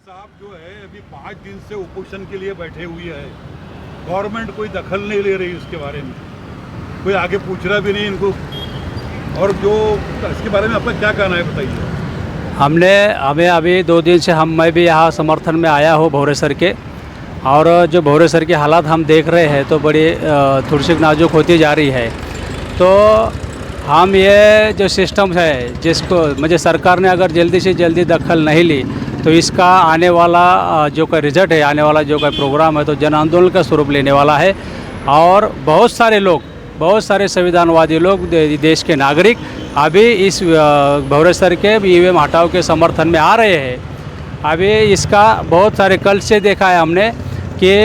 साहब जो है अभी 5 दिन से उपोषण के लिए बैठे हुए है। गवर्नमेंट कोई दखल नहीं ले रही उसके बारे में, कोई आगे पूछ रहा भी नहीं इनको। और जो इसके बारे में आपका क्या कहना है बताइए। हमें अभी 2 दिन से मैं भी यहाँ समर्थन में आया हूँ भोरेसर के। और जो भोरेसर के हालात हम देख रहे हैं तो बड़ी थोड़ी सी नाजुक होती जा रही है। तो हम ये जो सिस्टम है जिसको मुझे सरकार ने अगर जल्दी से जल्दी दखल नहीं ली तो इसका आने वाला जो का रिजल्ट है, आने वाला जो का प्रोग्राम है तो जन आंदोलन का स्वरूप लेने वाला है। और बहुत सारे लोग, बहुत सारे संविधानवादी लोग, देश के नागरिक अभी इस भोरेसर के ईवीएम हटाओ के समर्थन में आ रहे हैं। अभी इसका बहुत सारे कल से देखा है हमने कि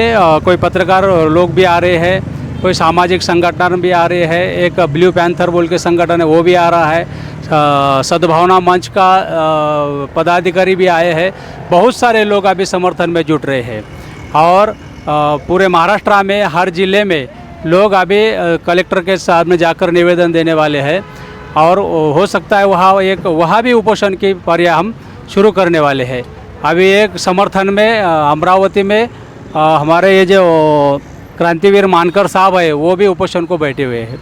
कोई पत्रकार लोग भी आ रहे हैं, कोई सामाजिक संगठन भी आ रहे हैं, एक ब्लू पैंथर बोल के संगठन है वो भी आ रहा है, सद्भावना मंच का पदाधिकारी भी आए हैं। बहुत सारे लोग अभी समर्थन में जुट रहे हैं। और पूरे महाराष्ट्र में हर ज़िले में लोग अभी कलेक्टर के साथ में जाकर निवेदन देने वाले हैं। और हो सकता है वहाँ भी उपोषण की प्रक्रिया हम शुरू करने वाले हैं। अभी एक समर्थन में अमरावती में हमारे ये जो क्रांतिवीर मानकर साहब है वो भी उपोषण को बैठे हुए हैं।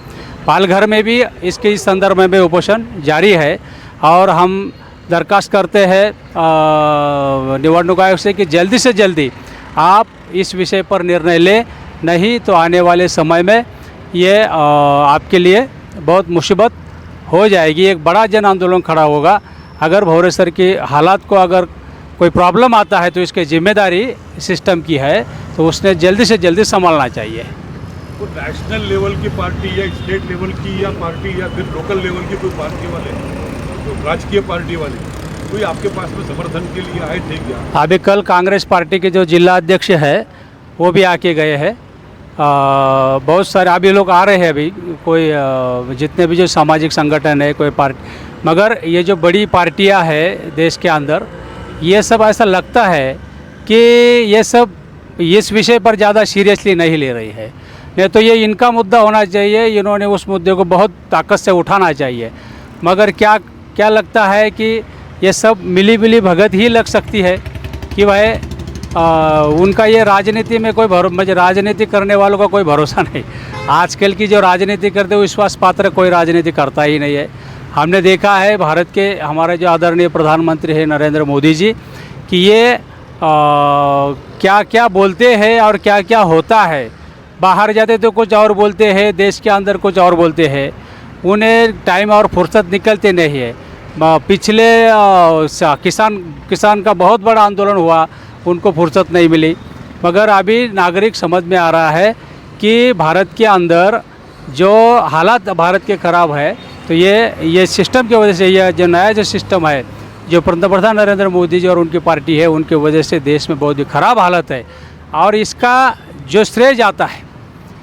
पालघर में भी इसके संदर्भ में भी उपोषण जारी है। और हम दरखास्त करते हैं निवडणूक आयोग से कि जल्दी से जल्दी आप इस विषय पर निर्णय लें, नहीं तो आने वाले समय में ये आपके लिए बहुत मुसीबत हो जाएगी। एक बड़ा जन आंदोलन खड़ा होगा। अगर भोरेसर की हालात को अगर कोई प्रॉब्लम आता है तो इसकी जिम्मेदारी सिस्टम की है, तो उसने जल्दी से जल्दी संभालना चाहिए। वो नेशनल लेवल की पार्टी या स्टेट लेवल की या पार्टी या फिर लोकल लेवल की कोई पार्टी वाले, तो राजकीय पार्टी वाले कोई आपके पास में समर्थन के लिए आए थे क्या? अभी कल कांग्रेस पार्टी के जो जिला अध्यक्ष है वो भी आके गए हैं। बहुत सारे अभी लोग आ रहे हैं। अभी कोई जितने भी जो सामाजिक संगठन है, कोई पार्टी, मगर ये जो बड़ी पार्टियां हैं देश के अंदर, ये सब ऐसा लगता है कि ये सब इस विषय पर ज़्यादा सीरियसली नहीं ले रही है। नहीं तो ये इनका मुद्दा होना चाहिए, इन्होंने उस मुद्दे को बहुत ताकत से उठाना चाहिए। मगर क्या लगता है कि ये सब मिली भगत ही लग सकती है कि वह उनका ये राजनीति में कोई राजनीति करने वालों का कोई भरोसा नहीं। आजकल की जो राजनीति करते हैं विश्वास पात्र कोई राजनीति करता ही नहीं है। हमने देखा है भारत के हमारे जो आदरणीय प्रधानमंत्री हैं नरेंद्र मोदी जी कि ये क्या क्या बोलते हैं और क्या क्या होता है। बाहर जाते तो कुछ और बोलते हैं, देश के अंदर कुछ और बोलते हैं। उन्हें टाइम और फुर्सत निकलते नहीं है। पिछले किसान का बहुत बड़ा आंदोलन हुआ, उनको फुर्सत नहीं मिली। मगर अभी नागरिक समझ में आ रहा है कि भारत के अंदर जो हालात भारत के ख़राब है, तो ये सिस्टम की वजह से, यह जो नया जो सिस्टम है, जो प्रधान नरेंद्र मोदी जी और उनकी पार्टी है, उनकी वजह से देश में बहुत ही ख़राब हालत है। और इसका जो श्रेय जाता है,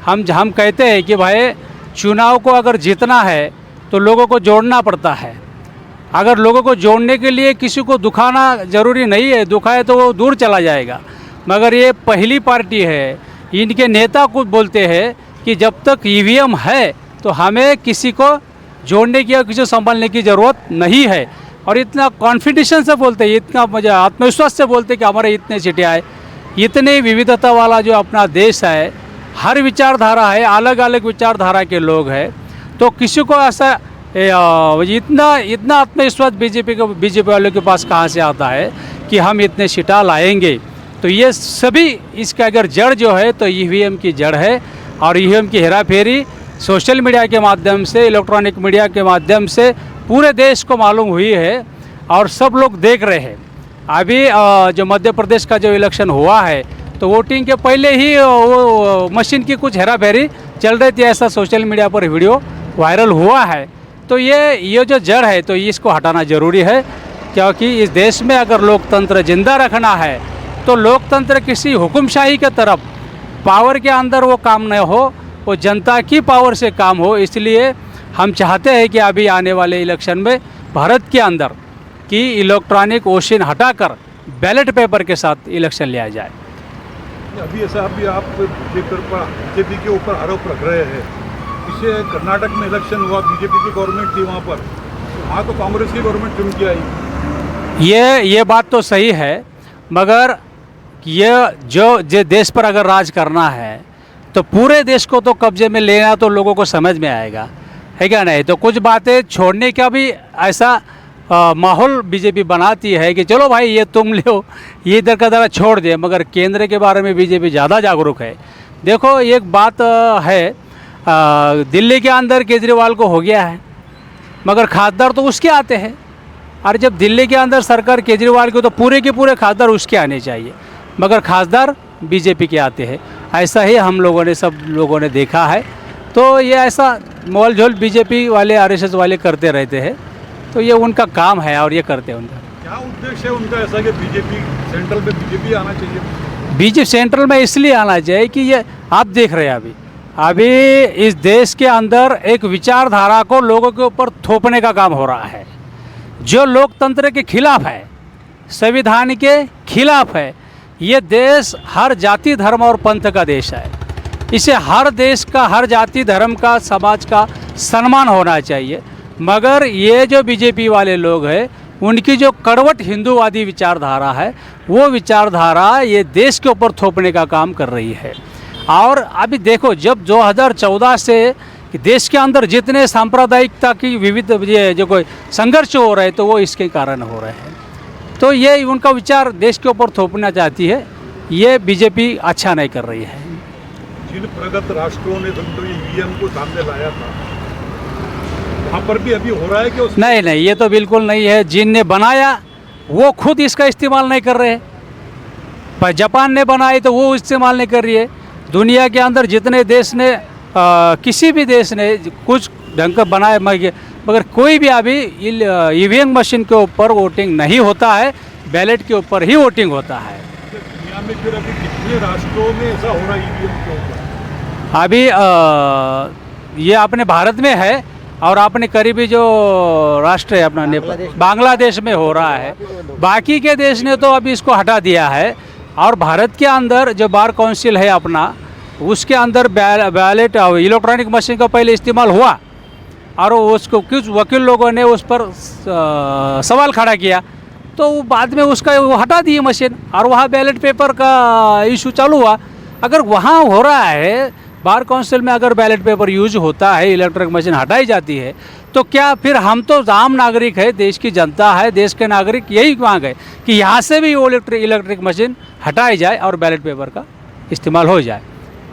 हम कहते हैं कि भाई चुनाव को अगर जीतना है तो लोगों को जोड़ना पड़ता है। अगर लोगों को जोड़ने के लिए किसी को दुखाना ज़रूरी नहीं है, दुखाए तो वो दूर चला जाएगा। मगर ये पहली पार्टी है, इनके नेता कुछ बोलते हैं कि जब तक ईवीएम है तो हमें किसी को जोड़ने की या किसी को संभालने की ज़रूरत नहीं है। और इतना कॉन्फिडेंस से बोलते हैं, इतना मुझे आत्मविश्वास से बोलते हैं कि हमारे इतने सीटें आए। इतनी विविधता वाला जो अपना देश है, हर विचारधारा है, अलग अलग विचारधारा के लोग हैं, तो किसी को ऐसा इतना आत्मविश्वास बीजेपी वालों के पास कहाँ से आता है कि हम इतने सीटा लाएंगे। तो ये सभी इसका अगर जड़ जो है तो ईवीएम की जड़ है। और ईवीएम की हेराफेरी सोशल मीडिया के माध्यम से, इलेक्ट्रॉनिक मीडिया के माध्यम से पूरे देश को मालूम हुई है और सब लोग देख रहे हैं। अभी जो मध्य प्रदेश का जो इलेक्शन हुआ है तो वोटिंग के पहले ही वो मशीन की कुछ हेराफेरी चल रही थी, ऐसा सोशल मीडिया पर वीडियो वायरल हुआ है। तो ये जो जड़ है तो इसको हटाना ज़रूरी है, क्योंकि इस देश में अगर लोकतंत्र जिंदा रखना है तो लोकतंत्र किसी हुक्मशाही के तरफ पावर के अंदर वो काम न हो, वो जनता की पावर से काम हो। इसलिए हम चाहते हैं कि अभी आने वाले इलेक्शन में भारत के अंदर की इलेक्ट्रॉनिक वोटिंग हटाकर बैलेट पेपर के साथ इलेक्शन लिया जाए। अभी ऐसा अभी आप बीजेपी के ऊपर आरोप रख रहे हैं। इसे कर्नाटक में इलेक्शन हुआ, बीजेपी की गवर्नमेंट थी वहाँ पर, वहाँ तो कांग्रेस की गवर्नमेंट चुन के आई। ये बात तो सही है, मगर ये जो देश पर अगर राज करना है तो पूरे देश को तो कब्जे में लेना तो लोगों को समझ में आएगा, है क्या नहीं। तो कुछ बातें छोड़ने का भी ऐसा माहौल बीजेपी बनाती है कि चलो भाई ये तुम लो, ये इधर का इधर छोड़ दे, मगर केंद्र के बारे में बीजेपी ज़्यादा जागरूक है। देखो एक बात है, दिल्ली के अंदर केजरीवाल को हो गया है, मगर खासदार तो उसके आते हैं। और जब दिल्ली के अंदर सरकार केजरीवाल को, तो पूरे के पूरे खासदार उसके आने चाहिए, मगर खासदार बीजेपी के आते हैं। ऐसा ही हम लोगों ने, सब लोगों ने देखा है। तो ये ऐसा मोल झोल बीजेपी वाले, आरएसएस वाले करते रहते हैं, तो ये उनका काम है और ये करते हैं। उनका क्या उद्देश्य है उनका ऐसा कि बीजेपी सेंट्रल में बीजेपी आना चाहिए? बीजेपी सेंट्रल में इसलिए आना चाहिए कि ये आप देख रहे हैं अभी इस देश के अंदर एक विचारधारा को लोगों के ऊपर थोपने का काम हो रहा है, जो लोकतंत्र के खिलाफ है, संविधान के खिलाफ है। ये देश हर जाति धर्म और पंथ का देश है। इसे हर देश का, हर जाति धर्म का, समाज का सम्मान होना चाहिए। मगर ये जो बीजेपी वाले लोग हैं, उनकी जो कड़वट हिंदूवादी विचारधारा है, वो विचारधारा ये देश के ऊपर थोपने का काम कर रही है। और अभी देखो, जब 2014 से देश के अंदर जितने सांप्रदायिकता की विविध ये जो कोई संघर्ष हो रहे हैं, तो वो इसके कारण हो रहे हैं। तो ये उनका विचार देश के ऊपर थोपना चाहती है, ये बीजेपी अच्छा नहीं कर रही है। जिन प्रगत राष्ट्रों ने समझो ईवीएम को सामने लाया था, वहाँ पर भी अभी हो रहा है कि नहीं, ये तो बिल्कुल नहीं है। जिनने बनाया वो खुद इसका इस्तेमाल नहीं कर रहे। पर जापान ने बनाई तो वो इस्तेमाल नहीं कर रही है। दुनिया के अंदर जितने देश ने, किसी भी देश ने कुछ ढंग का बनाया, मगर कोई भी अभी ईवीएम मशीन के ऊपर वोटिंग नहीं होता है, बैलेट के ऊपर ही वोटिंग होता है। दुनिया में फिर अभी कितने राष्ट्रों में ऐसा हो रहा है ईवीएम के ऊपर? अभी ये अपने भारत में है, और अपने करीबी जो राष्ट्र है अपना बांग्लादेश में हो रहा है। बाकी के देश ने तो अभी इसको हटा दिया है। और भारत के अंदर जो बार काउंसिल है अपना, उसके अंदर बैलेट इलेक्ट्रॉनिक मशीन का पहले इस्तेमाल हुआ, और उसको कुछ वकील लोगों ने उस पर सवाल खड़ा किया, तो बाद में उसका वो हटा दिए मशीन, और वहाँ बैलेट पेपर का इशू चालू हुआ। अगर वहाँ हो रहा है बार काउंसिल में, अगर बैलेट पेपर यूज होता है, इलेक्ट्रॉनिक मशीन हटाई जाती है, तो क्या फिर हम तो आम नागरिक है, देश की जनता है, देश के नागरिक यही मांग है कि यहाँ से भी वो इलेक्ट्रिक मशीन हटाई जाए और बैलेट पेपर का इस्तेमाल हो जाए।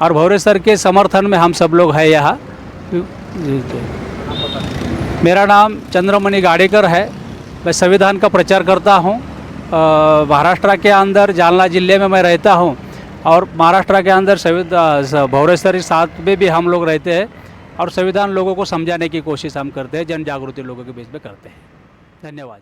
और भौरे सर के समर्थन में हम सब लोग हैं यहाँ। मेरा नाम चंद्रमणि गाड़ेकर है। मैं संविधान का प्रचार करता हूँ। महाराष्ट्र के अंदर जालना जिले में मैं रहता हूँ, और महाराष्ट्र के अंदर भौरे सर साथ में भी हम लोग रहते हैं, और संविधान लोगों को समझाने की कोशिश हम करते हैं, जन जागृति लोगों के बीच में करते हैं। धन्यवाद।